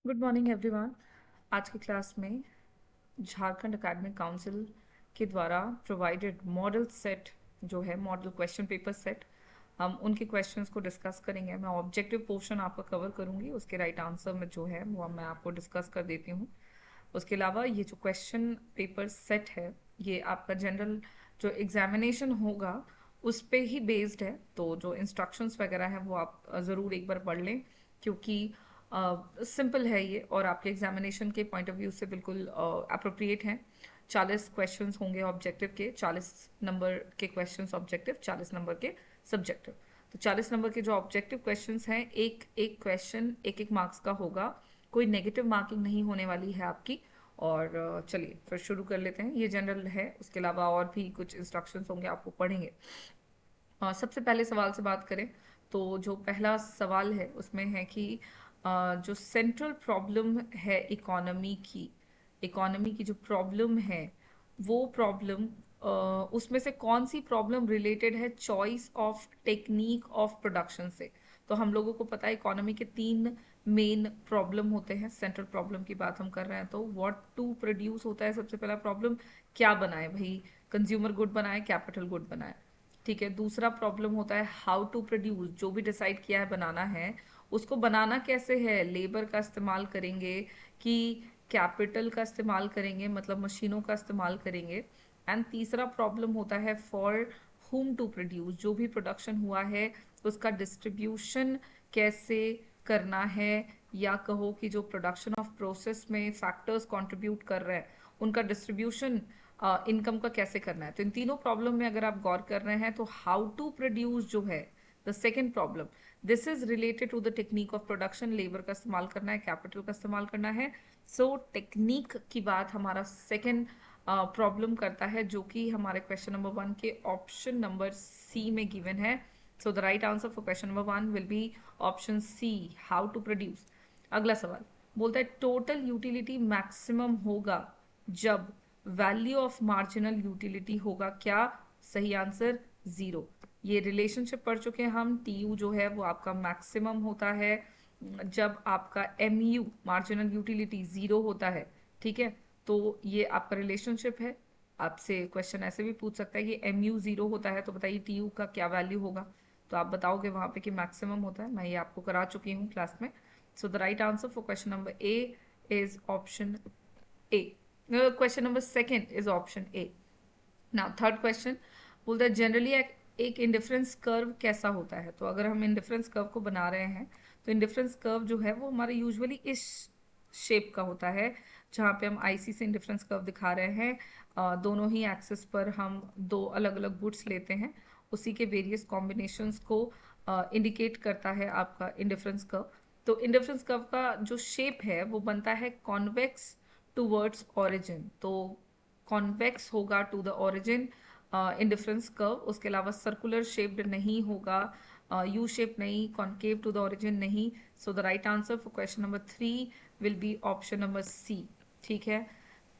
Good morning everyone. आज की class में झारखंड एकेडमिक काउंसिल के द्वारा प्रोवाइडेड मॉडल सेट जो है मॉडल क्वेश्चन पेपर सेट, हम उनके क्वेश्चंस को डिस्कस करेंगे। मैं ऑब्जेक्टिव पोर्शन आपका कवर करूंगी, उसके राइट आंसर में जो है वो मैं आपको डिस्कस कर देती हूँ। उसके अलावा ये जो क्वेश्चन पेपर सेट है ये आपका जनरल जो एग्जामिनेशन होगा उस पे ही बेस्ड है, तो जो इंस्ट्रक्शंस वगैरह हैं वो आप ज़रूर एक बार पढ़ लें, क्योंकि सिंपल है ये और आपके एग्जामिनेशन के पॉइंट ऑफ व्यू से बिल्कुल अप्रोप्रिएट हैं। 40 क्वेश्चंस होंगे ऑब्जेक्टिव के, 40 नंबर के क्वेश्चंस ऑब्जेक्टिव, 40 नंबर के सब्जेक्टिव। तो 40 नंबर के जो ऑब्जेक्टिव क्वेश्चंस हैं, एक एक क्वेश्चन एक एक मार्क्स का होगा, कोई नेगेटिव मार्किंग नहीं होने वाली है आपकी। और चलिए फिर शुरू कर लेते हैं। ये जनरल है, उसके अलावा और भी कुछ इंस्ट्रक्शंस होंगे, आपको पढ़ेंगे। सबसे पहले सवाल से बात करें तो जो पहला सवाल है उसमें है कि जो सेंट्रल प्रॉब्लम है इकोनॉमी की जो प्रॉब्लम है वो प्रॉब्लम उसमें से कौन सी प्रॉब्लम रिलेटेड है choice of technique of production से। तो हम लोगों को पता है इकोनॉमी के 3 मेन प्रॉब्लम होते हैं। सेंट्रल प्रॉब्लम की बात हम कर रहे हैं तो व्हाट टू प्रोड्यूस होता है सबसे पहला प्रॉब्लम, क्या बनाए भाई, कंज्यूमर गुड बनाए, कैपिटल गुड बनाए। ठीक है, दूसरा प्रॉब्लम होता है हाउ टू प्रोड्यूस, जो भी डिसाइड किया है बनाना है उसको बनाना कैसे है, लेबर का इस्तेमाल करेंगे कि कैपिटल का इस्तेमाल करेंगे, मतलब मशीनों का इस्तेमाल करेंगे। एंड तीसरा प्रॉब्लम होता है फॉर हुम टू प्रोड्यूस, जो भी प्रोडक्शन हुआ है उसका डिस्ट्रीब्यूशन कैसे करना है, या कहो कि जो प्रोडक्शन ऑफ प्रोसेस में फैक्टर्स कंट्रीब्यूट कर रहे हैं उनका डिस्ट्रीब्यूशन इनकम का कैसे करना है। तो इन तीनों प्रॉब्लम में अगर आप गौर कर रहे हैं तो हाउ टू प्रोड्यूस जो है the second problem, this is related to the technique of production. Labour का इस्तेमाल करना है, कैपिटल का इस्तेमाल करना है। सो टेक्निक की बात हमारा सेकेंड प्रॉब्लम करता है, जो कि हमारे क्वेश्चन नंबर 1 के ऑप्शन नंबर सी में गिवन है। So the right answer for question number 1 will be option C, how to produce. अगला सवाल बोलता है टोटल यूटिलिटी मैक्सिमम होगा जब वैल्यू ऑफ मार्जिनल यूटिलिटी होगा क्या। सही आंसर 0। ये रिलेशनशिप पढ़ चुके हैं हम। टी यू जो है वो आपका मैक्सिमम होता है जब आपका एम यू मार्जिनल यूटिलिटी 0 होता है। ठीक है, तो ये आपका रिलेशनशिप है। आपसे क्वेश्चन ऐसे भी पूछ सकता है कि एम यू 0 होता है तो बताइए टी यू का क्या वैल्यू होगा। तो आप बताओगे वहां पे कि मैक्सिमम होता है। मैं ये आपको करा चुकी हूँ क्लास में। सो the right answer for question number A is option A. Question number second is option A. Now third question बोलता है जनरली एक इंडिफरेंस कर्व कैसा होता है। तो अगर हम इंडिफरेंस कर्व को बना रहे हैं तो इंडिफरेंस कर्व जो है वो हमारे यूजुअली इस शेप का होता है, जहाँ पे हम आईसी से इंडिफरेंस कर्व दिखा रहे हैं। दोनों ही एक्सिस पर हम 2 अलग अलग गुड्स लेते हैं, उसी के वेरियस कॉम्बिनेशंस को इंडिकेट करता है आपका इंडिफरेंस कर्व। तो इंडिफरेंस कर्व का जो शेप है वो बनता है कॉन्वेक्स टूवर्ड्स ऑरिजिन। तो कॉन्वेक्स होगा to the origin indifference curve. उसके अलावा सर्कुलर शेप्ड नहीं होगा, यू शेप नहीं, कॉन्केव टू द ऑरिजिन नहीं। So the right answer for question number 3 will be option number C. ठीक है,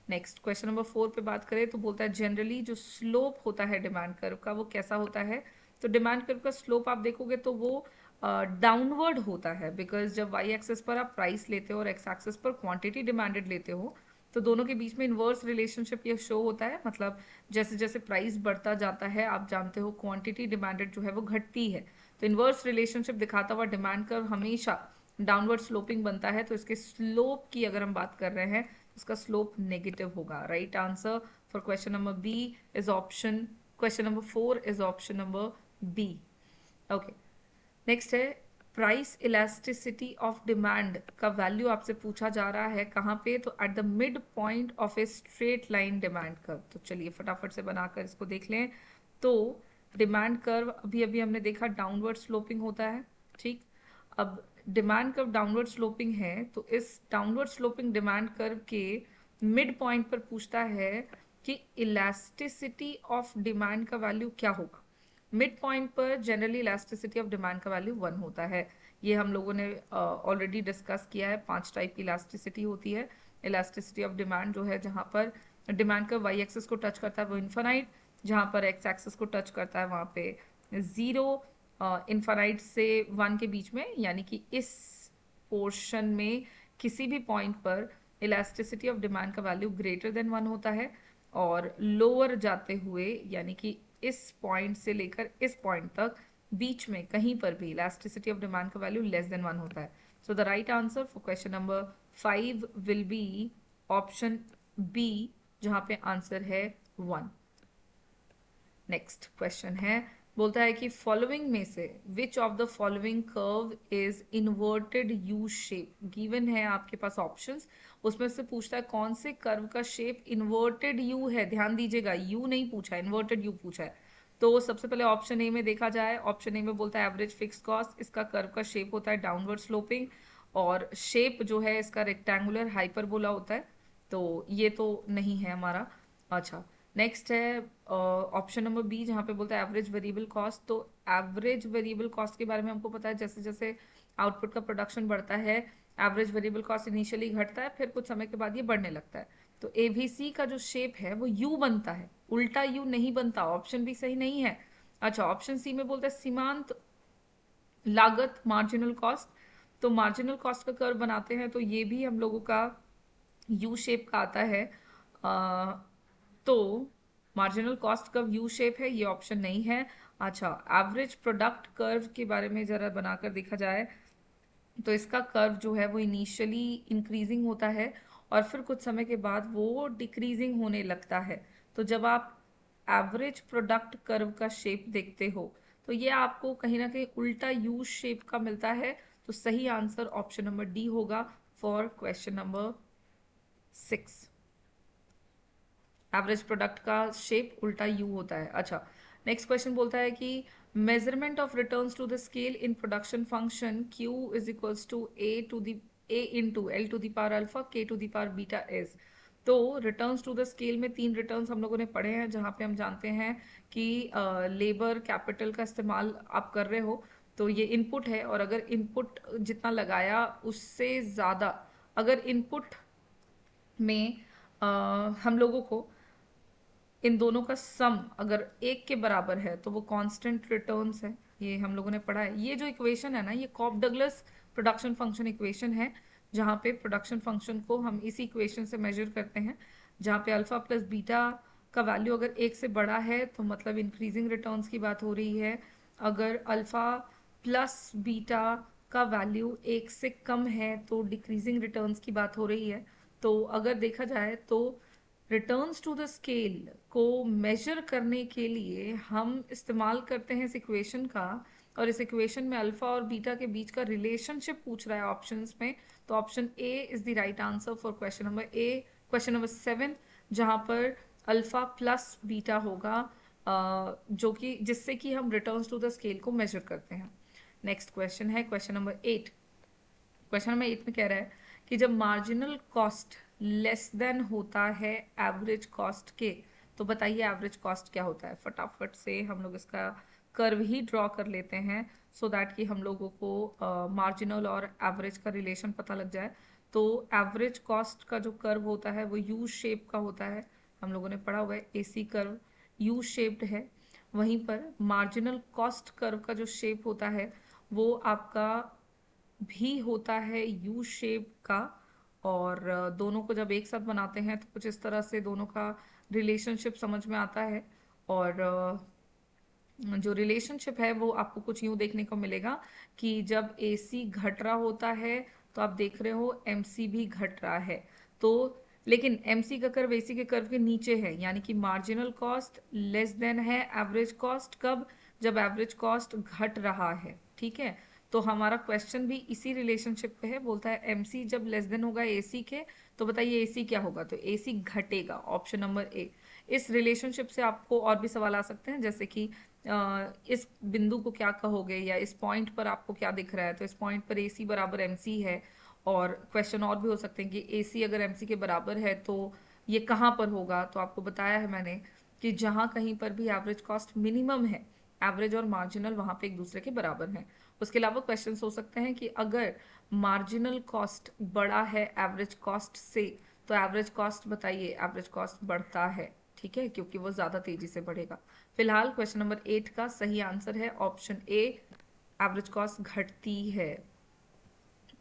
नेक्स्ट क्वेश्चन नंबर 4 पे बात करें तो बोलता है जनरली जो स्लोप होता है डिमांड कर्व का वो कैसा होता है। तो डिमांड कर्व का स्लोप आप देखोगे तो वो डाउनवर्ड होता है, बिकॉज जब वाई एक्सेस पर आप प्राइस लेते हो और एक्स एक्सेस पर क्वांटिटी डिमांडेड लेते हो तो दोनों के बीच में इन्वर्स रिलेशनशिप ये शो होता है। मतलब जैसे जैसे प्राइस बढ़ता जाता है आप जानते हो क्वांटिटी डिमांडेड जो है वो घटती है। तो इन्वर्स रिलेशनशिप दिखाता हुआ डिमांड कर्व हमेशा डाउनवर्ड स्लोपिंग बनता है। तो इसके स्लोप की अगर हम बात कर रहे हैं उसका स्लोप नेगेटिव होगा। Right answer for question number B is option, question number 4 is option number B. Okay, next है प्राइस इलास्टिसिटी ऑफ डिमांड का वैल्यू आपसे पूछा जा रहा है कहाँ पे। तो at the mid point of a straight line demand curve. तो चलिए फटाफट से बनाकर इसको देख लें। तो डिमांड कर्व अभी अभी हमने देखा डाउनवर्ड स्लोपिंग होता है। ठीक, अब डिमांड कर्व डाउनवर्ड स्लोपिंग है तो इस डाउनवर्ड स्लोपिंग डिमांड कर्व के मिड पॉइंट पर पूछता है कि इलास्टिसिटी ऑफ डिमांड का वैल्यू क्या होगा। मिड पॉइंट पर जनरली इलास्टिसिटी ऑफ डिमांड का वैल्यू 1 होता है। ये हम लोगों ने ऑलरेडी डिस्कस किया है। 5 टाइप की इलास्टिसिटी होती है। इलास्टिसिटी ऑफ डिमांड जो है जहाँ पर डिमांड का वाई एक्सिस को टच करता है वो इन्फानाइट, जहाँ पर एक्स एक्सिस को टच करता है वहाँ पे 0, इन्फानाइट से 1 के बीच में, यानी कि इस पोर्शन में किसी भी पॉइंट पर इलास्टिसिटी ऑफ डिमांड का वैल्यू ग्रेटर देन 1 होता है, और लोअर जाते हुए यानी कि इस पॉइंट से लेकर इस पॉइंट तक बीच में कहीं पर भी इलास्टिसिटी ऑफ डिमांड का वैल्यू लेस देन 1 होता है. So the right answer for question number 5 will be option B, जहां पे आंसर है 1. नेक्स्ट क्वेश्चन है, बोलता है कि फॉलोइंग में से विच of the following curve is inverted U shape. Given है आपके पास ऑप्शंस, उसमें से पूछता है कौन से कर्व का शेप इन्वर्टेड यू है. ध्यान दीजिएगा, यू नहीं पूछा है, इन्वर्टेड यू पूछा है. तो सबसे पहले ऑप्शन ए में देखा जाए. ऑप्शन ए में बोलता है एवरेज फिक्स कॉस्ट. इसका कर्व का शेप होता है डाउनवर्ड स्लोपिंग, और शेप जो है इसका रेक्टेंगुलर हाइपरबोला होता है. तो ये तो नहीं है हमारा. अच्छा, नेक्स्ट है ऑप्शन नंबर बी, जहाँ पे बोलता है एवरेज वेरिएबल कॉस्ट. तो एवरेज वेरिएबल कॉस्ट के बारे में हमको पता है, जैसे जैसे आउटपुट का प्रोडक्शन बढ़ता है एवरेज वेरिएबल कॉस्ट इनिशियली घटता है, फिर कुछ समय के बाद ये बढ़ने लगता है. तो एवीसी का जो शेप है वो यू बनता है, उल्टा यू नहीं बनता. ऑप्शन भी सही नहीं है. अच्छा, ऑप्शन सी में बोलता है सीमांत लागत मार्जिनल कॉस्ट. तो मार्जिनल कॉस्ट का कर्व बनाते हैं तो ये भी हम लोगों का यू शेप का आता है. तो marginal cost curve U shape है, ये ऑप्शन नहीं है. अच्छा, एवरेज प्रोडक्ट कर्व के बारे में जरा बनाकर देखा जाए तो इसका कर्व जो है वो इनिशियली इंक्रीजिंग होता है और फिर कुछ समय के बाद वो डिक्रीजिंग होने लगता है. तो जब आप एवरेज प्रोडक्ट कर्व का शेप देखते हो तो ये आपको कहीं ना कहीं उल्टा यू शेप का मिलता है. तो सही आंसर ऑप्शन नंबर डी होगा for question number 6. Average product का शेप उल्टा यू होता है. अच्छा, नेक्स्ट क्वेश्चन बोलता है कि measurement of returns to the scale in production function Q is equals to A into L to the power alpha K to the power beta S. तो returns to the scale में 3 returns हम लोगों ने पढ़े हैं, जहाँ पे हम जानते हैं कि लेबर कैपिटल का इस्तेमाल आप कर रहे हो तो ये इनपुट है, और अगर इनपुट जितना लगाया उससे ज़्यादा अगर इनपुट में हम लोगों को इन दोनों का सम अगर 1 के बराबर है तो वो कांस्टेंट रिटर्न्स है. ये हम लोगों ने पढ़ा है. ये जो इक्वेशन है ना, ये Cobb Douglas production function equation है, जहाँ पे प्रोडक्शन फंक्शन को हम इसी इक्वेशन से मेजर करते हैं, जहाँ पे अल्फा प्लस बीटा का वैल्यू अगर 1 से बड़ा है तो मतलब इंक्रीजिंग रिटर्न्स की बात हो रही है. अगर अल्फा प्लस बीटा का वैल्यू 1 से कम है तो डिक्रीजिंग रिटर्न्स की बात हो रही है. तो अगर देखा जाए तो रिटर्न्स टू द स्केल को मेजर करने के लिए हम इस्तेमाल करते हैं इस इक्वेशन का, और इस इक्वेशन में अल्फा और बीटा के बीच का रिलेशनशिप पूछ रहा है ऑप्शंस में. तो option A is the right answer for question number 7, जहां पर अल्फा प्लस बीटा होगा, जो कि जिससे कि हम रिटर्न्स टू द स्केल को मेजर करते हैं. नेक्स्ट क्वेश्चन है क्वेश्चन नंबर 8. क्वेश्चन नंबर 8 में कह रहा है कि जब मार्जिनल कॉस्ट लेस देन होता है एवरेज कॉस्ट के, तो बताइए एवरेज कॉस्ट क्या होता है. फटाफट से हम लोग इसका कर्व ही ड्रॉ कर लेते हैं सो दैट कि हम लोगों को मार्जिनल और एवरेज का रिलेशन पता लग जाए. तो एवरेज कॉस्ट का जो कर्व होता है वो यू शेप का होता है. हम लोगों ने पढ़ा हुआ है एसी कर्व यू शेप्ड है. वहीं पर मार्जिनल कॉस्ट कर्व का जो शेप होता है वो आपका भी होता है यू शेप का, और दोनों को जब एक साथ बनाते हैं तो कुछ इस तरह से दोनों का रिलेशनशिप समझ में आता है. और जो रिलेशनशिप है वो आपको कुछ यूं देखने को मिलेगा कि जब एसी घट रहा होता है तो आप देख रहे हो एमसी भी घट रहा है. तो लेकिन एमसी का कर्व एसी के कर्व के नीचे है, यानी कि मार्जिनल कॉस्ट लेस देन है एवरेज कॉस्ट. कब? जब एवरेज कॉस्ट घट रहा है. ठीक है, तो हमारा क्वेश्चन भी इसी रिलेशनशिप पे है. बोलता है एमसी जब लेस देन होगा एसी के, तो बताइए एसी क्या होगा. तो एसी घटेगा, ऑप्शन नंबर ए. इस रिलेशनशिप से आपको और भी सवाल आ सकते हैं, जैसे कि इस बिंदु को क्या कहोगे, या इस पॉइंट पर आपको क्या दिख रहा है. तो इस पॉइंट पर एसी बराबर एमसी है. और क्वेश्चन और भी हो सकते हैं कि एसी अगर एमसी के बराबर है तो ये कहाँ पर होगा. तो आपको बताया है मैंने कि जहाँ कहीं पर भी एवरेज कॉस्ट मिनिमम है, एवरेज और मार्जिनल वहाँ पे एक दूसरे के बराबर हैं. उसके अलावा क्वेश्चन हो सकते हैं कि अगर मार्जिनल कॉस्ट बड़ा है एवरेज कॉस्ट से, तो एवरेज कॉस्ट बताइए एवरेज कॉस्ट बढ़ता है. ठीक है, क्योंकि वो ज़्यादा तेजी से बढ़ेगा. फिलहाल क्वेश्चन नंबर 8 का सही आंसर है ऑप्शन ए, एवरेज कॉस्ट घटती है.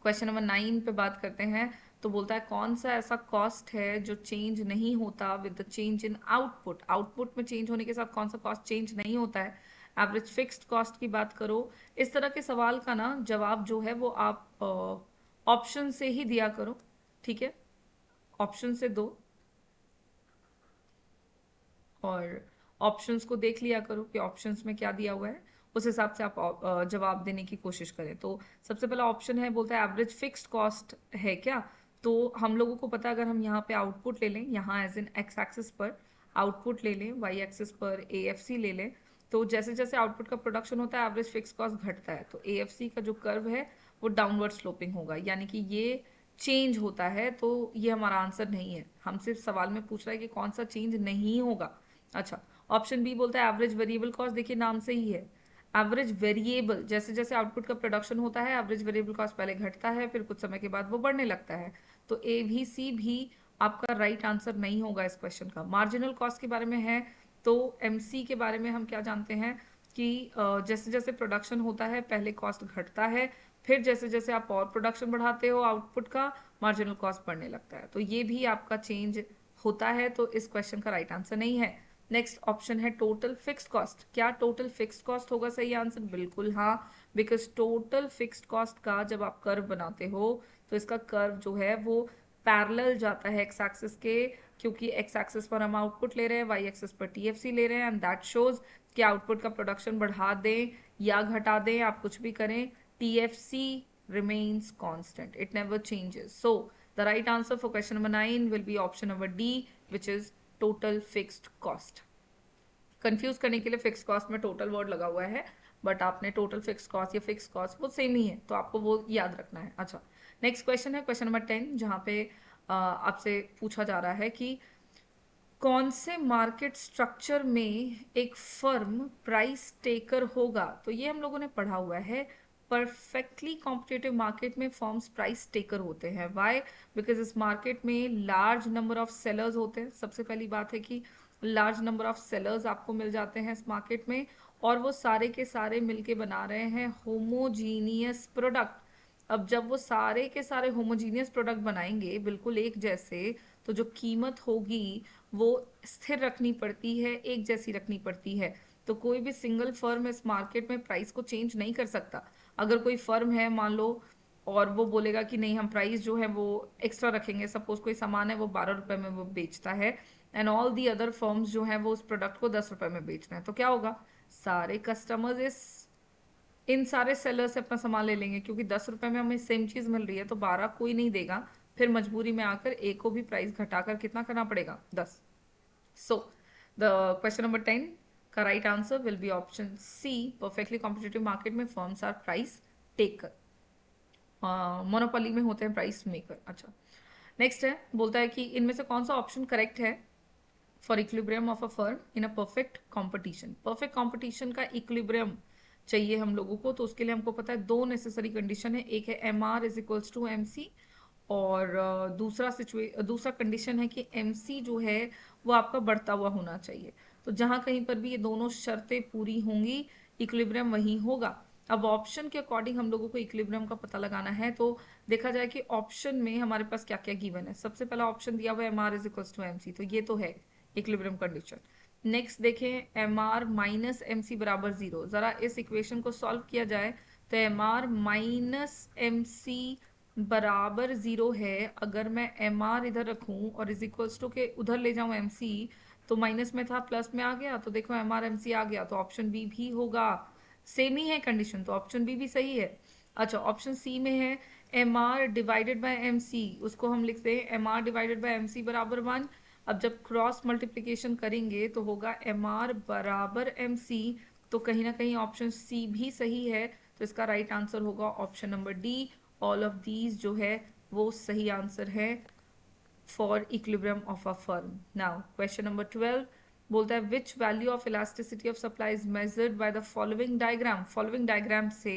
क्वेश्चन नंबर 9 पे बात करते हैं। तो बोलता है कौन सा ऐसा कॉस्ट है जो चेंज नहीं होता with the change in output. Output में चेंज होने के साथ कौन सा कॉस्ट चेंज नहीं होता है। एवरेज फिक्स्ड कॉस्ट की बात करो। इस तरह के सवाल का ना जवाब जो है वो आप ऑप्शन से ही दिया करो, ठीक है, ऑप्शन से दो और ऑप्शंस को देख लिया करो कि ऑप्शंस में क्या दिया हुआ है, उस हिसाब से आप जवाब देने की कोशिश करें। तो सबसे पहला ऑप्शन है, बोलता है एवरेज फिक्स्ड कॉस्ट है क्या। तो हम लोगों को पता है अगर हम यहाँ पे आउटपुट ले लें, यहाँ एज इन एक्स एक्सिस पर आउटपुट ले लें, वाई एक्सिस पर एएफसी ले लें, तो जैसे जैसे आउटपुट का प्रोडक्शन होता है एवरेज फिक्स कॉस्ट घटता है। तो एएफसी का जो कर्व है वो डाउनवर्ड स्लोपिंग होगा, यानी कि ये चेंज होता है। तो ये हमारा आंसर नहीं है, हमसे सवाल में पूछ रहा है कि कौन सा चेंज नहीं होगा। अच्छा, ऑप्शन बी बोलता है एवरेज वेरिएबल कॉस्ट। देखिए नाम से ही है एवरेज वेरिएबल, जैसे जैसे आउटपुट का प्रोडक्शन होता है एवरेज वेरिएबल कॉस्ट पहले घटता है, फिर कुछ समय के बाद वो बढ़ने लगता है। तो ए भी सी भी आपका राइट आंसर नहीं होगा इस क्वेश्चन का। मार्जिनल कॉस्ट के बारे में है, तो एमसी के बारे में हम क्या जानते हैं कि जैसे जैसे प्रोडक्शन होता है पहले कॉस्ट घटता है, फिर जैसे जैसे आप और प्रोडक्शन बढ़ाते हो आउटपुट का मार्जिनल कॉस्ट बढ़ने लगता है। तो ये भी आपका चेंज होता है, तो इस क्वेश्चन का राइट आंसर नहीं है। नेक्स्ट ऑप्शन है टोटल फिक्स्ड कॉस्ट। क्या टोटल फिक्स्ड कॉस्ट होगा सही आंसर? बिल्कुल हाँ, बिकॉज टोटल फिक्स्ड कॉस्ट का जब आप कर्व बनाते हो तो इसका कर्व जो है वो पैरेलल जाता है एक्स एक्सिस के, क्योंकि एक्स एक्सिस पर हम आउटपुट ले रहे हैं, वाई एक्सिस पर टीएफसी ले रहे हैं, एंड दैट शोज कि आउटपुट का प्रोडक्शन बढ़ा दें या घटा दें, आप कुछ भी करें, TFC remains constant, it never changes. So the right answer for question number 9 will be option number D, which is total fixed cost. Confuse करने के लिए फिक्स कॉस्ट में टोटल वर्ड लगा हुआ है, बट आपने टोटल फिक्स कॉस्ट या fix cost वो सेम ही है, तो आपको वो याद रखना है। अच्छा, नेक्स्ट क्वेश्चन है क्वेश्चन नंबर 10, जहाँ पे आपसे पूछा जा रहा है कि कौन से मार्केट स्ट्रक्चर में एक फर्म प्राइस टेकर होगा। तो ये हम लोगों ने पढ़ा हुआ है, परफेक्टली कॉम्पिटेटिव मार्केट में फर्म्स प्राइस टेकर होते हैं। वाई? बिकॉज इस मार्केट में लार्ज नंबर ऑफ सेलर्स होते हैं। सबसे पहली बात है कि लार्ज नंबर ऑफ सेलर्स आपको मिल जाते हैं इस मार्केट में, और वो सारे के सारे मिलके बना रहे हैं होमोजीनियस प्रोडक्ट। अब जब वो सारे के सारे होमोजीनियस प्रोडक्ट बनाएंगे बिल्कुल एक जैसे, तो जो कीमत होगी वो स्थिर रखनी पड़ती है, एक जैसी रखनी पड़ती है। तो कोई भी सिंगल फर्म इस मार्केट में प्राइस को चेंज नहीं कर सकता। अगर कोई फर्म है मान लो और वो बोलेगा कि नहीं हम प्राइस जो है वो एक्स्ट्रा रखेंगे, सपोज कोई सामान है वो 12 रुपए में वो बेचता है, and all the other firms जो हैं वो उस प्रोडक्ट को 10 रुपए में बेच रहे हैं, तो क्या होगा, सारे कस्टमर्स इन सारे सेलर से अपना सामान ले लेंगे, क्योंकि 10 रुपए में हमें सेम चीज मिल रही है, तो 12 कोई नहीं देगा, फिर मजबूरी में आकर एक को भी प्राइस घटाकर कितना करना पड़ेगा, 10। सो द क्वेश्चन नंबर 10 का right answer will be option C, perfectly competitive market में firms are price taker, monopoly में होते हैं प्राइस मेकर। अच्छा, नेक्स्ट है, बोलता है कि इनमें से कौन सा ऑप्शन करेक्ट है for equilibrium of a firm in a perfect competition. Perfect competition का इक्विलिब्रियम चाहिए हम लोगों को, तो उसके लिए हमको पता है दो नेसेसरी कंडीशन है, एक है M R is equals to M C, और दूसरा कंडीशन है कि एम सी जो है वो आपका बढ़ता हुआ होना चाहिए। तो जहाँ कहीं पर भी ये दोनों शर्तें पूरी होंगी इक्विलिब्रियम वहीं होगा। अब ऑप्शन के अकॉर्डिंग हम लोगों को इक्विलिब्रियम का पता लगाना है, तो देखा जाए कि ऑप्शन में हमारे पास क्या क्या गिवन है। सबसे पहला ऑप्शन दिया हुआ है M R is equals to M C, तो ये तो है इक्विलिब्रियम कंडीशन। नेक्स्ट देखें, M R minus M C बराबर 0। ज़रा इस इक्वेशन को सॉल्व किया जाए तो M R minus M C बराबर 0 है। अगर मैं एम आर इधर रखूं और इज इक्वल्स टू के उधर ले जाऊं एम सी, तो माइनस में था प्लस में आ गया, तो देखो एम आर एम सी आ गया, तो ऑप्शन बी भी होगा, सेम ही है कंडीशन, तो ऑप्शन बी भी सही है। अच्छा, ऑप्शन सी में है M R divided by M C, उसको हम लिखते हैं M R divided by M C बराबर 1। अब जब क्रॉस मल्टीप्लिकेशन करेंगे तो होगा एम आर बराबर एम सी, तो कहीं ना कहीं ऑप्शन सी भी सही है, तो इसका राइट आंसर होगा option number D. All of these जो है वो सही आंसर है for equilibrium of a firm. Now question number 12 बोलता है which value of elasticity of supply is measured by the following diagram. Following diagram से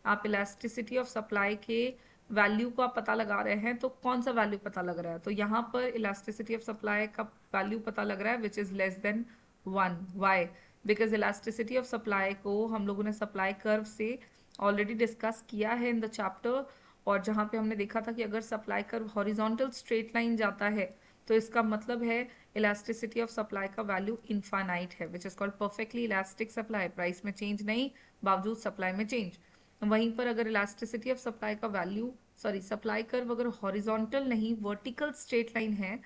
आप इलास्टिसिटी ऑफ सप्लाई के वैल्यू को आप पता लगा रहे हैं, तो कौन सा वैल्यू पता लग रहा है, तो यहाँ पर इलास्टिसिटी ऑफ सप्लाई का वैल्यू पता लग रहा है which is less than 1। Why? Because elasticity of supply को हम लोगों ने सप्लाई कर्व से ऑलरेडी डिस्कस किया है इन द चैप्टर, और जहाँ पे हमने देखा था कि अगर supply curve horizontal straight line जाता है तो इसका मतलब है इलास्टिसिटी ऑफ सप्लाई का वैल्यू इनफाइनाइट है, which is called perfectly elastic supply, price में चेंज नहीं बावजूद सप्लाई में चेंज। वहीं पर अगर इलास्टिसिटी ऑफ सप्लाई का वैल्यू सप्लाई कर्व अगर हॉरिजॉन्टल नहीं वर्टिकल स्ट्रेट लाइन है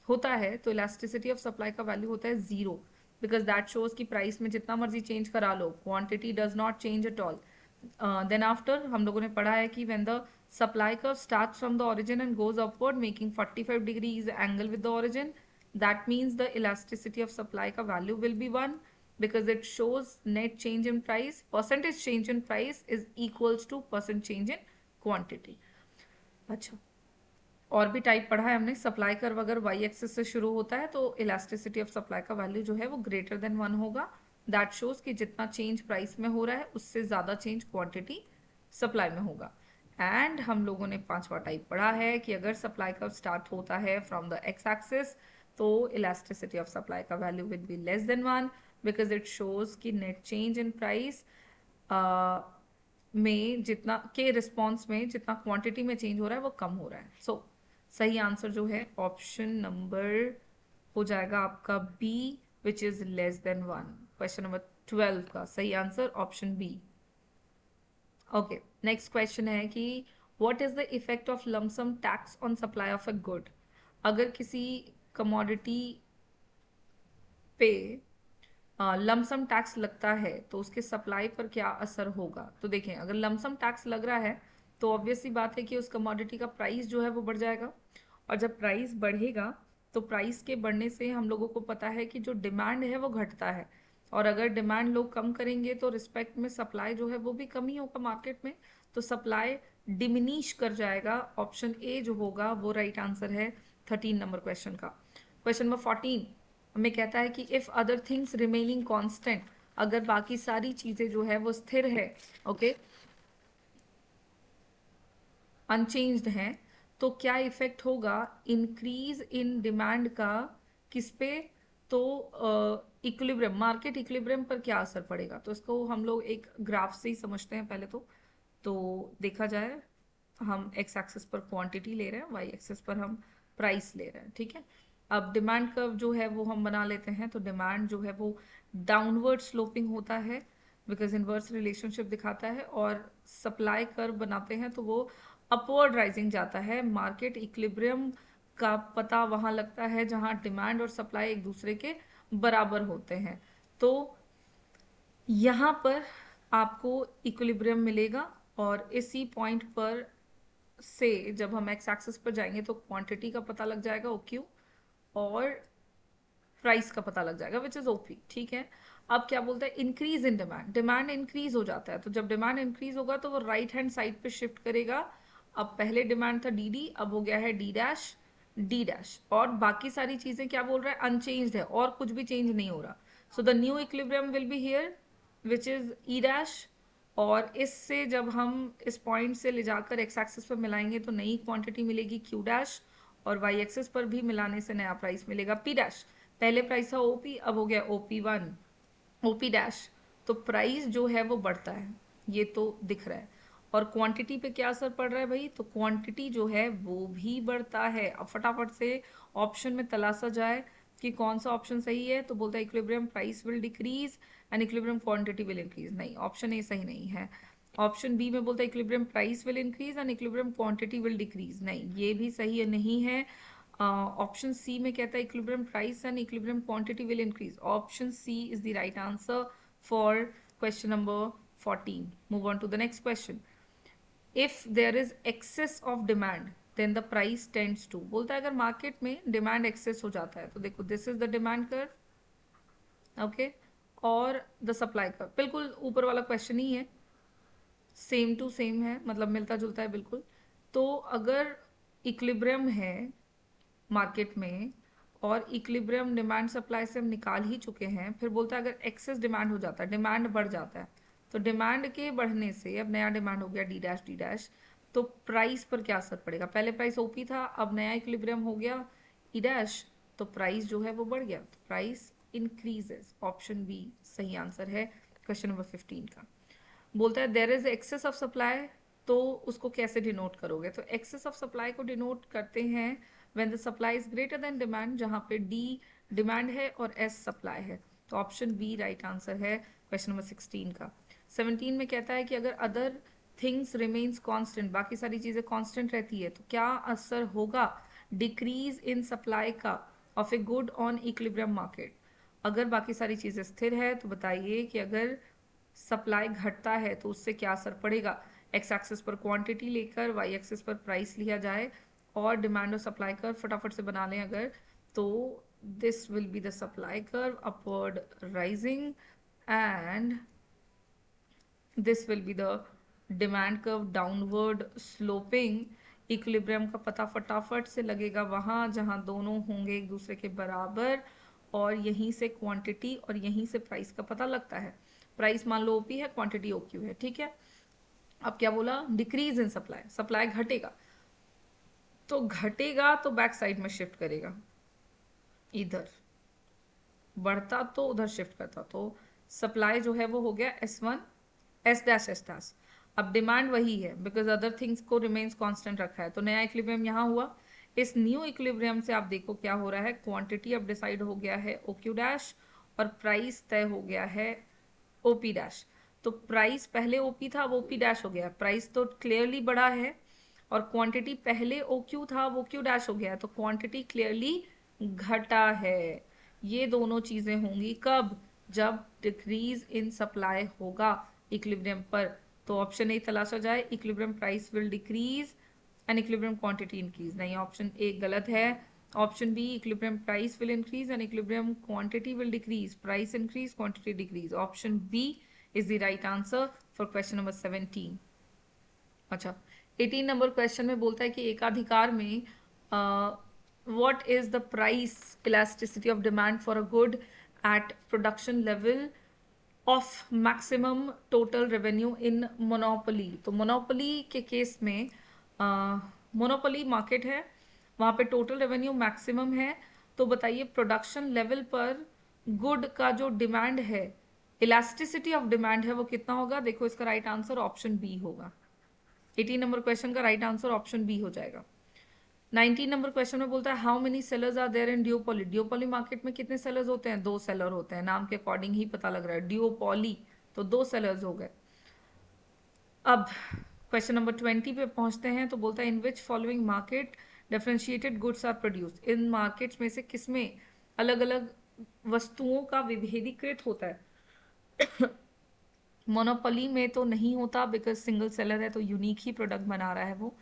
होता है तो इलास्टिसिटी ऑफ सप्लाई का वैल्यू होता है 0, बिकॉज दैट शोज कि प्राइस में जितना मर्जी चेंज करा लो quantity does not change at all. Then after हम लोगों ने पढ़ा है कि when the supply curve starts from the origin and goes upward making 45 degrees angle with the origin, that means the elasticity of supply का value will be 1 because it shows net change in price, percentage change in price is equals to percent change in quantity। अच्छा, और भी type पढ़ा है हमने। Supply curve अगर Y axis से शुरू होता है तो इलास्टिसिटी ऑफ सप्लाई का वैल्यू जो है वो ग्रेटर देन 1 होगा, दैट शोज कि जितना चेंज प्राइस में हो रहा है उससे ज़्यादा चेंज क्वांटिटी सप्लाई में होगा। एंड हम लोगों ने पांचवा टाइप पढ़ा है कि अगर सप्लाई कर्व स्टार्ट होता है फ्रॉम द एक्स एक्सिस तो इलास्टिसिटी ऑफ सप्लाई का value will be less than 1 because it shows कि नेट चेंज इन प्राइस में जितना के रिस्पॉन्स में जितना क्वांटिटी में चेंज हो रहा है वो कम हो रहा है। सो सही आंसर जो है ऑप्शन नंबर हो जाएगा आपका B, which is less than 1। Question number 12 का सही answer option B. Okay, next question है कि what is the effect of lump sum tax on supply of a good. अगर किसी कमोडिटी पे लमसम टैक्स लगता है तो उसके सप्लाई पर क्या असर होगा। तो देखें, अगर लमसम टैक्स लग रहा है तो ऑब्वियस सी बात है कि उस कमोडिटी का प्राइस जो है वो बढ़ जाएगा, और जब प्राइस बढ़ेगा तो प्राइस के बढ़ने से हम लोगों को पता है कि जो डिमांड है वो घटता है, और अगर डिमांड लोग कम करेंगे तो रिस्पेक्ट में सप्लाई जो है वो भी कम ही होगा मार्केट में, तो सप्लाई डिमिनिश कर जाएगा। ऑप्शन ए जो होगा वो राइट आंसर है 13 नंबर क्वेश्चन का। क्वेश्चन नंबर 14 में कहता है कि if other things remaining constant, अगर बाकी सारी चीजें जो है वो स्थिर है, ओके अनचेंज्ड हैं, तो क्या इफेक्ट होगा इंक्रीज इन डिमांड का किस पे, तो इक्विलिब्रियम मार्केट इक्विलिब्रियम पर क्या असर पड़ेगा। तो इसको हम लोग एक ग्राफ से ही समझते हैं पहले तो देखा जाए हम एक्स एक्सिस पर क्वांटिटी ले रहे हैं, वाई एक्सिस पर हम प्राइस ले रहे हैं, ठीक है। अब डिमांड कर्व जो है वो हम बना लेते हैं, तो डिमांड जो है वो डाउनवर्ड स्लोपिंग होता है बिकॉज इनवर्स रिलेशनशिप दिखाता है, और सप्लाई कर्व बनाते हैं तो वो अपवर्ड राइजिंग जाता है। मार्केट इक्विलिब्रियम का पता वहां लगता है जहां डिमांड और सप्लाई एक दूसरे के बराबर होते हैं, तो यहाँ पर आपको इक्विलिब्रियम मिलेगा, और इसी पॉइंट पर से जब हम एक्स एक्सिस पर जाएंगे तो क्वांटिटी का पता लग जाएगा OQ, और प्राइस का पता लग जाएगा विच इज OP, ठीक है। अब क्या बोलता है, increase in demand, demand increase हो जाता है, तो जब डिमांड इंक्रीज होगा तो वो राइट हैंड साइड पे शिफ्ट करेगा। अब पहले डिमांड था DD, अब हो गया है D', और बाकी सारी चीजें क्या बोल रहा है, अनचेंज्ड है और कुछ भी चेंज नहीं हो रहा। So the new equilibrium will be here which is E', और इससे जब हम इस पॉइंट से ले जाकर एक्स एक्सिस पर मिलाएंगे तो नई क्वांटिटी मिलेगी Q', और वाई एक्सिस पर भी मिलाने से नया प्राइस मिलेगा P'। पहले प्राइस था OP, अब हो गया OP1 OP', तो प्राइस जो है वो बढ़ता है, ये तो दिख रहा है। और क्वांटिटी पे क्या असर पड़ रहा है भाई, तो क्वांटिटी जो है वो भी बढ़ता है। अब फटाफट से ऑप्शन में तलाशा जाए कि कौन सा ऑप्शन सही है, तो बोलता है equilibrium price will decrease and equilibrium quantity will increase. नहीं, ऑप्शन ए सही नहीं है। ऑप्शन बी में बोलता है equilibrium price will increase and equilibrium quantity will decrease. नहीं, ये भी सही नहीं है। ऑप्शन सी में कहता है equilibrium price and equilibrium quantity will increase. Option C is the right answer for question number 14। Move on to the next question. If there is excess of demand then the price tends to, बोलता है अगर market में demand access हो जाता है, तो देखो this is the demand curve, okay, और द सप्लाई कर्व बिल्कुल ऊपर वाला क्वेश्चन ही है, सेम टू सेम है, मतलब मिलता जुलता है बिल्कुल। तो अगर इक्विलिब्रियम है मार्केट में और इक्विलिब्रियम डिमांड सप्लाई से हम निकाल ही चुके हैं, फिर बोलता है अगर एक्सेस डिमांड हो जाता है, डिमांड बढ़ जाता है, तो डिमांड के बढ़ने से अब नया डिमांड हो गया D', तो प्राइस पर क्या असर पड़ेगा। पहले प्राइस OP था, अब नया इक्विलिब्रियम हो गया E', तो प्राइस जो है वो बढ़ गया, तो प्राइस इंक्रीजेस। ऑप्शन बी सही आंसर है क्वेश्चन नंबर 15 का। बोलता है there is excess of supply तो उसको कैसे डिनोट करोगे? तो एक्सेस ऑफ सप्लाई को डिनोट करते हैं when the supply is greater than demand, जहां पे डी डिमांड है और एस सप्लाई है। तो ऑप्शन बी राइट आंसर है क्वेश्चन नंबर 16 का। 17 में कहता है कि अगर अदर थिंग्स रिमेन्स कांस्टेंट, बाकी सारी चीजें कांस्टेंट रहती है, तो क्या असर होगा डिक्रीज इन सप्लाई का of a good on equilibrium market? अगर बाकी सारी चीजें स्थिर है तो बताइए कि अगर सप्लाई घटता है तो उससे क्या असर पड़ेगा। एक्स एक्सिस पर क्वांटिटी लेकर वाई एक्सिस पर प्राइस लिया जाए और डिमांड और सप्लाई कर्व फटाफट से बना लें अगर, तो this will be the supply curve upward rising and this will be the demand curve downward sloping. Equilibrium का पता फटाफट से लगेगा वहां जहां दोनों होंगे एक दूसरे के बराबर, और यहीं से क्वांटिटी और यहीं से प्राइस का पता लगता है। प्राइस मान लो ओपी है, क्वांटिटी ओक्यू है, ठीक है। अब क्या बोला? डिक्रीज इन सप्लाई, सप्लाई घटेगा, तो घटेगा तो बैक साइड में शिफ्ट करेगा, इधर बढ़ता तो उधर शिफ्ट करता, तो सप्लाई जो है वो हो गया S1 S dash S dash. अब डिमांड वही है बिकॉज अदर थिंग्स को रिमेन्स कांस्टेंट रखा है, तो नया इक्विलिब्रियम यहाँ हुआ। इस न्यू इक्विलिब्रियम से आप देखो क्या हो रहा है, क्वांटिटी अब डिसाइड हो गया है OQ डैश और प्राइस तय हो गया है OP डैश। तो प्राइस पहले OP था, वो OP डैश हो गया, प्राइस तो क्लियरली बढ़ा है, और क्वांटिटी पहले OQ था, वो Q डैश हो गया, तो क्वांटिटी क्लियरली घटा है। ये दोनों चीजें होंगी कब? जब डिक्रीज इन सप्लाई होगा इक्विलिब्रियम पर। तो ऑप्शन ए तलाशा जाए, equilibrium price will decrease and equilibrium quantity increase. नहीं, ऑप्शन ए गलत है। Option B, equilibrium price will increase and equilibrium quantity will decrease, price increase quantity decrease. Option B is the right answer for question number 17। अच्छा, 18 number question में बोलता है कि एकाधिकार में what is the price elasticity of demand for a good at production level of maximum total revenue in monopoly? तो monopoly के case में monopoly मार्केट है, वहां पे टोटल रेवेन्यू मैक्सिमम है, तो बताइए प्रोडक्शन लेवल पर गुड का जो डिमांड है, इलास्टिसिटी ऑफ डिमांड है, वो कितना होगा? देखो इसका राइट आंसर ऑप्शन बी होगा। 18 नंबर क्वेश्चन का राइट आंसर ऑप्शन बी हो जाएगा। 19 नंबर क्वेश्चन में बोलता है how many sellers are there in duopoly? Duopoly market में कितने सेलर्स होते हैं? 2 सेलर होते हैं, नाम के अकॉर्डिंग ही पता लग रहा है, ड्यूपोली, तो 2 सेलर्स हो गए। अब क्वेश्चन नंबर 20 पे पहुंचते हैं, तो बोलता है in which following market differentiated goods are produced? In markets में से किसमें अलग अलग वस्तुओं का विभेदीकृत होता है? मोनोपोली में तो नहीं होता बिकॉज सिंगल सेलर है, तो यूनिक ही प्रोडक्ट बना रहा है वो।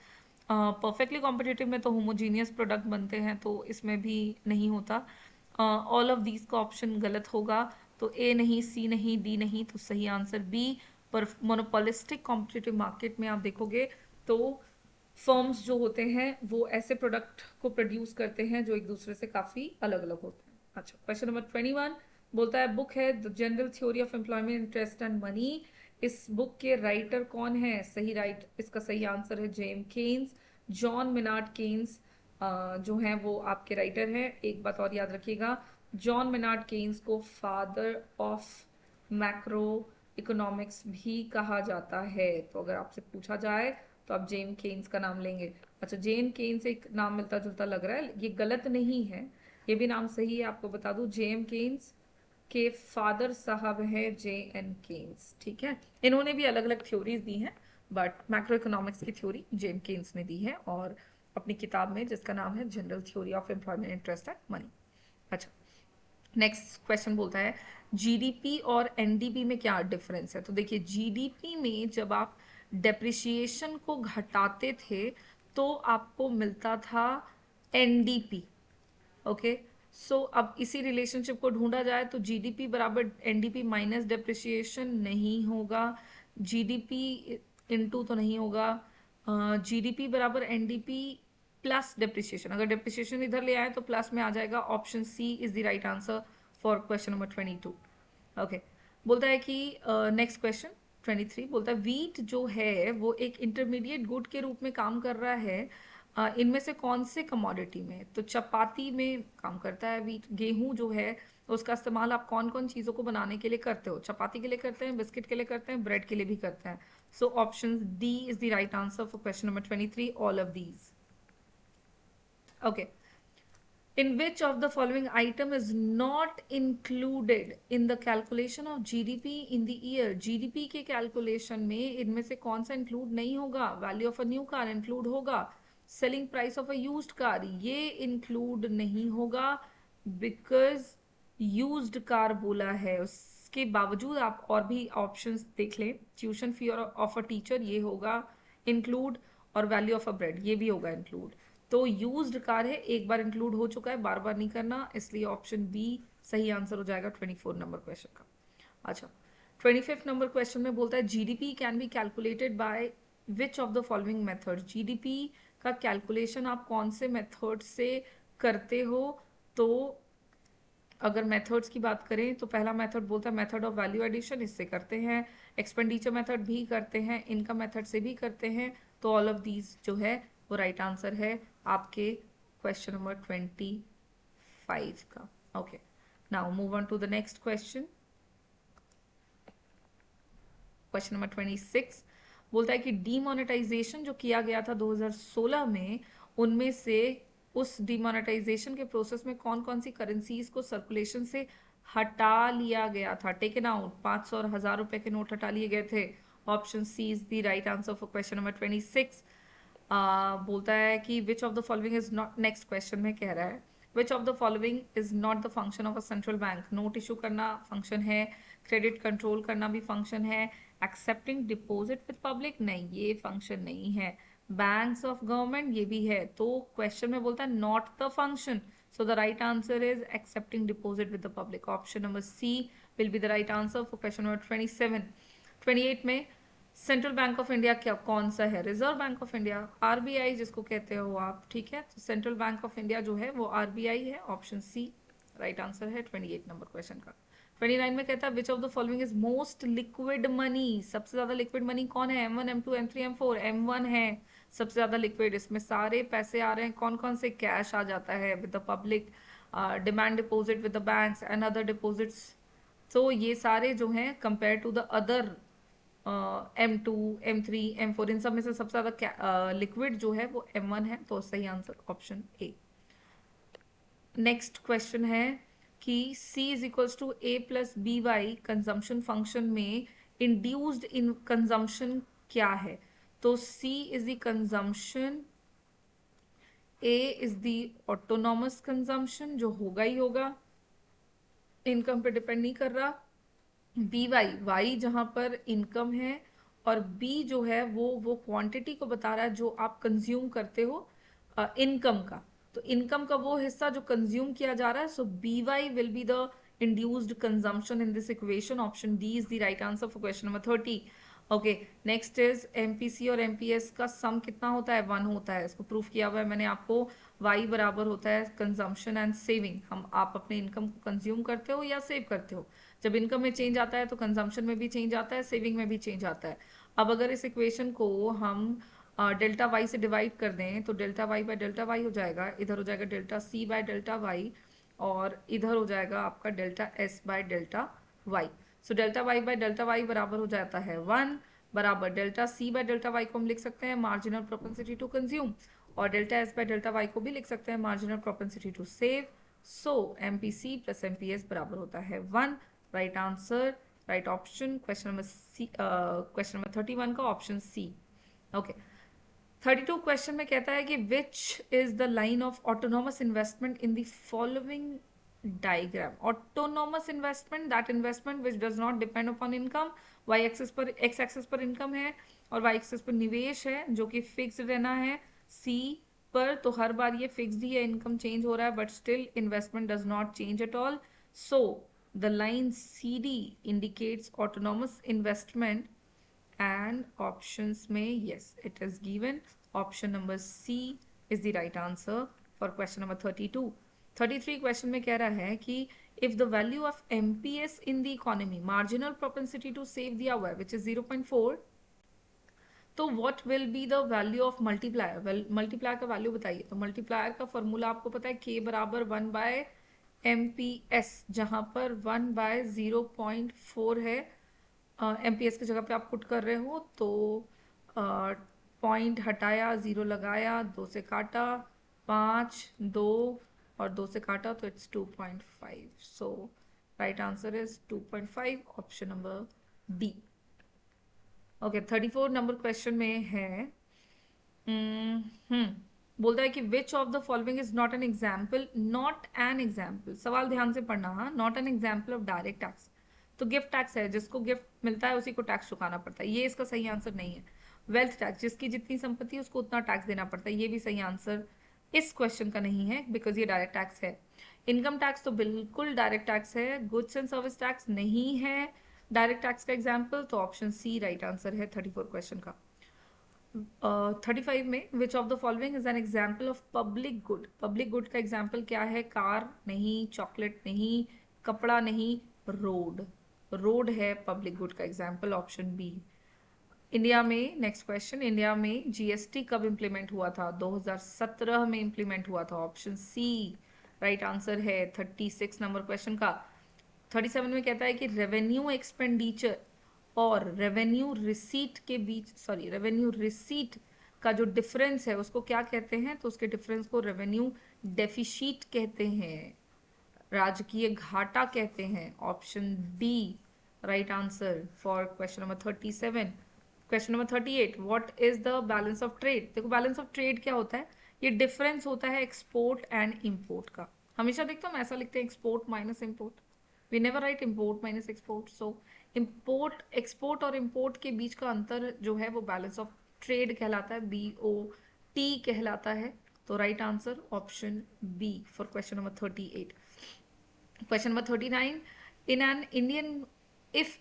परफेक्टली कॉम्पिटिटिव में तो होमोजीनियस प्रोडक्ट बनते हैं, तो इसमें भी नहीं होता। ऑल ऑफ दीज का ऑप्शन गलत होगा, तो ए नहीं, सी नहीं, डी नहीं, तो सही आंसर बी। पर मोनोपोलिस्टिक कॉम्पिटिटिव मार्केट में आप देखोगे तो फर्म्स जो होते हैं वो ऐसे प्रोडक्ट को प्रोड्यूस करते हैं जो एक दूसरे से काफ़ी अलग अलग होते हैं। अच्छा, क्वेश्चन नंबर 21 बोलता है बुक है the general theory of employment interest and money. इस बुक के राइटर कौन है? इसका सही आंसर है James Keynes. John Maynard Keynes जो हैं वो आपके राइटर हैं। एक बात और याद रखिएगा, जॉन मिनार्ड केन्स को फादर ऑफ मैक्रो इकोनॉमिक्स भी कहा जाता है, तो अगर आपसे पूछा जाए तो आप जेम केन्स का नाम लेंगे। अच्छा, जेम केन्स एक नाम मिलता जुलता लग रहा है, ये गलत नहीं है, ये भी नाम सही है, आपको बता दूं। जेम केन्स के फादर साहब हैं J.N. केन्स, ठीक है। इन्होंने भी अलग अलग थ्योरीज दी हैं, बट मैक्रो इकोनॉमिक्स की थ्योरी जेम केन्स ने दी है, और अपनी किताब में जिसका नाम है general theory of employment interest and money. अच्छा, नेक्स्ट क्वेश्चन बोलता है जीडीपी और एनडीपी में क्या डिफरेंस है? तो देखिए, जीडीपी में जब आप डेप्रिसिएशन को घटाते थे तो आपको मिलता था एनडीपी, ओके। सो अब इसी रिलेशनशिप को ढूंढा जाए तो जीडीपी बराबर एनडीपी माइनस डेप्रिसिएशन नहीं होगा, जीडीपी इनटू तो नहीं होगा, जीडीपी बराबर एनडीपी प्लस डेप्रिसिएशन। अगर डेप्रिसिएशन इधर ले आए तो प्लस में आ जाएगा। Option C is the right answer for question number 22। Okay, बोलता है कि नेक्स्ट क्वेश्चन 23 बोलता है वीट जो है वो एक इंटरमीडिएट गुड के रूप में काम कर रहा है, इनमें से कौन से कमोडिटी में? तो चपाती में काम करता है वीट। गेहूं जो है उसका इस्तेमाल आप कौन कौन चीज़ों को बनाने के लिए करते हो? चपाती के लिए करते हैं, बिस्किट के लिए करते हैं, ब्रेड के लिए भी करते हैं। So option D is the right answer for question number 23, all of these. Okay. In which of the following item is not included in the calculation of GDP in the year? GDP के calculation में इनमें से कौन सा include नहीं होगा? Value of a new car include होगा, selling price of a used car ये include नहीं होगा, because used car बोला है. उसके बावजूद आप और भी options देख लें. Tuition fee of a teacher ये होगा include, और value of a bread ये भी होगा include. तो यूज्ड कार है, एक बार इंक्लूड हो चुका है, बार बार नहीं करना, इसलिए ऑप्शन बी सही आंसर हो जाएगा 24 नंबर क्वेश्चन का. अच्छा, 25 नंबर क्वेश्चन में बोलता है GDP can be calculated by which of the following method. GDP का कैलकुलेशन आप कौन से मेथड से करते हो? तो अगर मेथड्स की बात करें तो पहला मेथड बोलता है मेथड ऑफ वैल्यू एडिशन, इससे करते हैं. एक्सपेंडिचर मेथड भी करते हैं, इनकम मेथड से भी करते हैं. तो ऑल ऑफ दीज जो है वो राइट आंसर है आपके क्वेश्चन नंबर 25 का. Okay, now move on to the next question. Question number 26 बोलता है कि डीमोनेटाइजेशन जो किया गया था 2016 में, उनमें से उस डीमोनेटाइजेशन के प्रोसेस में कौन कौन सी करेंसीज को सर्कुलेशन से हटा लिया गया था? Taken out. 500 और 1000 रुपए के नोट हटा लिए गए थे. Option C is the right answer for question number 26. बोलता है कि which of the following is not, next question में कह रहा है which of the following is not the function of a central bank. Note issue करना function है, credit control करना भी फंक्शन है, एक्सेप्टिंग डिपॉजिट विद पब्लिक नहीं, ये फंक्शन नहीं है, बैंक्स ऑफ गवर्नमेंट ये भी है. तो क्वेश्चन में बोलता है not the function, so the right answer is accepting deposit with the public. Option number C will be the right answer for question number 27. 28 में सेंट्रल बैंक ऑफ इंडिया क्या कौन सा है? Reserve bank of India, RBI जिसको कहते हो आप, ठीक है. तो सेंट्रल बैंक ऑफ इंडिया जो है वो आरबीआई है. ऑप्शन सी राइट आंसर है 28 नंबर क्वेश्चन का. 29 में कहता है which of the following is most liquid money. सबसे ज्यादा लिक्विड मनी कौन है? M1, M2, M3, M4. M1 है सबसे ज्यादा लिक्विड. इसमें सारे पैसे आ रहे हैं. कौन कौन से? कैश आ जाता है with the public, demand deposit with the banks and other deposits. तो ये सारे जो हैं compare to the other M2, M3, M4, इन सब में से सबसे ज्यादा लिक्विड जो है वो M1 है. तो सही answer option A. Next question है कि C is equals to A plus B Y consumption function में इंड्यूस्ड इन कंजम्पशन क्या है? तो C is the consumption, A is the autonomous consumption जो होगा ही होगा, इनकम पे डिपेंड नहीं कर रहा. बी वाई जहां पर इनकम है, और बी जो है वो क्वांटिटी को बता रहा है जो आप कंज्यूम करते हो इनकम का. तो इनकम का वो हिस्सा जो कंज्यूम किया जा रहा है. So B Y will be the induced consumption in this equation. Option D is the right answer for question number 30. Okay, next is MPC और एमपीएस का सम कितना होता है? 1 होता है. इसको प्रूफ किया हुआ है मैंने आपको. वाई बराबर होता है कंजम्पशन एंड सेविंग. आप अपने इनकम को कंज्यूम करते हो या सेव करते हो. जब इनकम में चेंज आता है तो कंजम्पशन में भी चेंज आता है, सेविंग में भी चेंज आता है. अब अगर इस इक्वेशन को हम डेल्टा वाई से डिवाइड कर दें तो delta Y by delta Y हो जाएगा. इधर हो जाएगा delta C by delta Y, और इधर हो जाएगा आपका delta S by delta Y. So delta Y by delta Y बराबर हो जाता है 1, बराबर delta C by delta Y को हम लिख सकते हैं मार्जिनल प्रोपेंसिटी टू कंज्यूम, और delta S by delta Y को भी लिख सकते हैं marginal propensity to save. So MPC plus MPS बराबर होता है 1. Right answer, right option question number C, question number 31 का ऑप्शन सी. ओके, 32 क्वेश्चन में कहता है कि which is the line of autonomous investment in the following diagram. Autonomous investment, that investment which does not depend upon income. Y axis पर, X axis पर income है और Y axis पर निवेश है जो कि फिक्स्ड रहना है. सी पर तो हर बार ये फिक्स्ड ही है, इनकम चेंज हो रहा है but still investment does not change at all. So the line CD indicates autonomous investment, and options में yes it is given. option number C is the right answer for question number 32. 33 question में कह रहा है कि if the value of MPS in the economy, marginal propensity to save दिया हुआ है which is 0.4, तो what will be the value of multiplier? well multiplier का value बताइए. तो multiplier का फॉर्मूला आपको पता है K बराबर 1 बाय MPS, जहां पर 1 बाय 0.4 है MPS की जगह पे आप पुट कर रहे हो तो पॉइंट हटाया, 0 लगाया, 2 से काटा, 5, 2 और 2 से काटा तो it's 2.5. So right answer is 2.5, option number D. Okay, 34 number question में है, बोलता है कि which of the following is not an example. Not an example, सवाल ध्यान से पढ़ना. हाँ, not an example of direct tax. तो गिफ्ट टैक्स है, जिसको गिफ्ट मिलता है उसी को टैक्स चुकाना पड़ता है, ये इसका सही आंसर नहीं है. वेल्थ टैक्स, जिसकी जितनी संपत्ति है उसको उतना टैक्स देना पड़ता है, ये भी सही आंसर इस क्वेश्चन का नहीं है, बिकॉज ये डायरेक्ट टैक्स है. इनकम टैक्स तो बिल्कुल डायरेक्ट टैक्स है. गुड्स एंड सर्विस टैक्स नहीं है डायरेक्ट टैक्स का एग्जाम्पल, तो ऑप्शन सी राइट आंसर है 34 क्वेश्चन का. 35 में विच of the following is an example of public good. Public good का एग्जाम्पल क्या है? कार नहीं, चॉकलेट नहीं, कपड़ा नहीं, रोड. रोड है पब्लिक गुड का एग्जाम्पल, ऑप्शन बी. इंडिया में, नेक्स्ट क्वेश्चन, इंडिया में जीएसटी कब इंप्लीमेंट हुआ था? 2017 में इंप्लीमेंट हुआ था, ऑप्शन सी राइट आंसर है 36 नंबर क्वेश्चन का. 37 में कहता है कि रेवेन्यू एक्सपेंडिचर और रेवेन्यू रिसीट के बीच, सॉरी, रेवेन्यू रिसीट का जो डिफरेंस है उसको क्या कहते हैं? तो उसके डिफरेंस को रेवेन्यू डेफिसिट कहते हैं, राजकीय घाटा कहते हैं, option D right answer for question number 37. Question number 38, what is the balance of trade. देखो, बैलेंस ऑफ ट्रेड क्या होता है? ये डिफरेंस होता है एक्सपोर्ट एंड इम्पोर्ट का. हमेशा देखते हो हम ऐसा लिखते हैं, export minus import. We never write import minus export. So import, export और इम्पोर्ट के बीच का अंतर जो है वो बैलेंस ऑफ ट्रेड कहलाता है, BOT कहलाता है. तो right answer option B for question number 38. Question number 39, in an Indian, if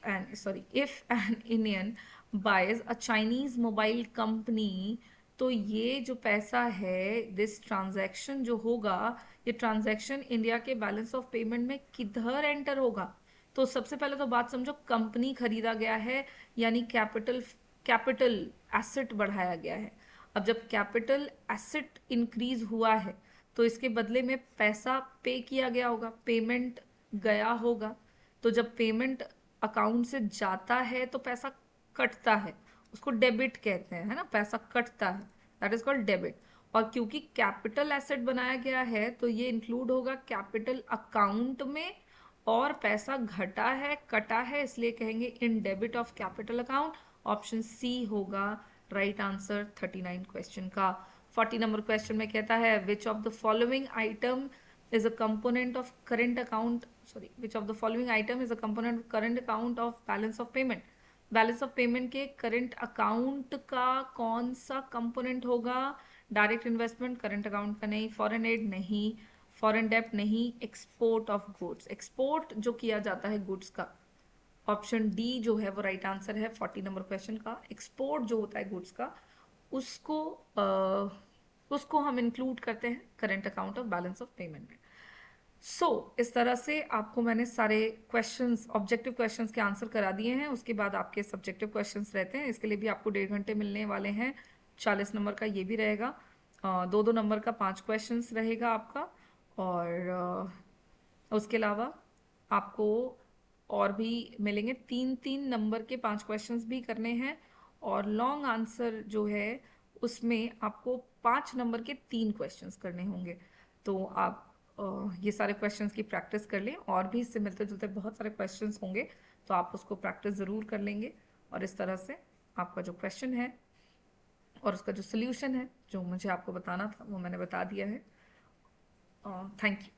an Indian buys a Chinese mobile company, तो ये जो पैसा है, दिस ट्रांजैक्शन जो होगा, ये ट्रांजैक्शन इंडिया के बैलेंस ऑफ पेमेंट में किधर एंटर होगा? तो सबसे पहले तो बात समझो, कंपनी खरीदा गया है, यानी कैपिटल एसेट बढ़ाया गया है. अब जब कैपिटल एसेट इंक्रीज हुआ है तो इसके बदले में पैसा पे किया गया होगा, पेमेंट गया होगा. तो जब पेमेंट अकाउंट से जाता है तो पैसा कटता है, उसको डेबिट कहते हैं, है ना, पैसा कटता है, दैट इज कॉल्ड डेबिट. और क्योंकि कैपिटल एसेट बनाया गया है तो ये इंक्लूड होगा कैपिटल अकाउंट में, और पैसा घटा है, कटा है, इसलिए कहेंगे in debit of capital account. Option C होगा राइट आंसर 39 क्वेश्चन का. 40 नंबर क्वेश्चन में कहता है which of the following item is a component of current account, sorry, which of the following item is a component of current account of balance of payment. Balance of payment के current account का कौन सा component होगा? Direct investment current account का नहीं, foreign add नहीं, foreign डेप्ट नहीं, export of goods, export जो किया जाता है गुड्स का, ऑप्शन डी जो है वो राइट आंसर है 40 नंबर क्वेश्चन का. एक्सपोर्ट जो होता है गुड्स का, उसको हम इंक्लूड करते हैं current account of balance of payment में. इस तरह से आपको मैंने सारे क्वेश्चंस, ऑब्जेक्टिव क्वेश्चंस के आंसर करा दिए हैं. उसके बाद आपके सब्जेक्टिव क्वेश्चंस रहते हैं, इसके लिए भी आपको 1.5 घंटे मिलने वाले हैं. 40 नंबर का ये भी रहेगा, 2-2 नंबर का 5 क्वेश्चंस रहेगा आपका. और उसके अलावा आपको और भी मिलेंगे, 3-3 नंबर के 5 क्वेश्चंस भी करने हैं. और लॉन्ग आंसर जो है उसमें आपको 5 नंबर के 3 क्वेश्चंस करने होंगे. तो आप ये सारे क्वेश्चंस की प्रैक्टिस कर लें. और भी इससे मिलते जुलते बहुत सारे क्वेश्चंस होंगे, तो आप उसको प्रैक्टिस ज़रूर कर लेंगे. और इस तरह से आपका जो क्वेश्चन है और उसका जो सोल्यूशन है जो मुझे आपको बताना था वो मैंने बता दिया है. Thank you.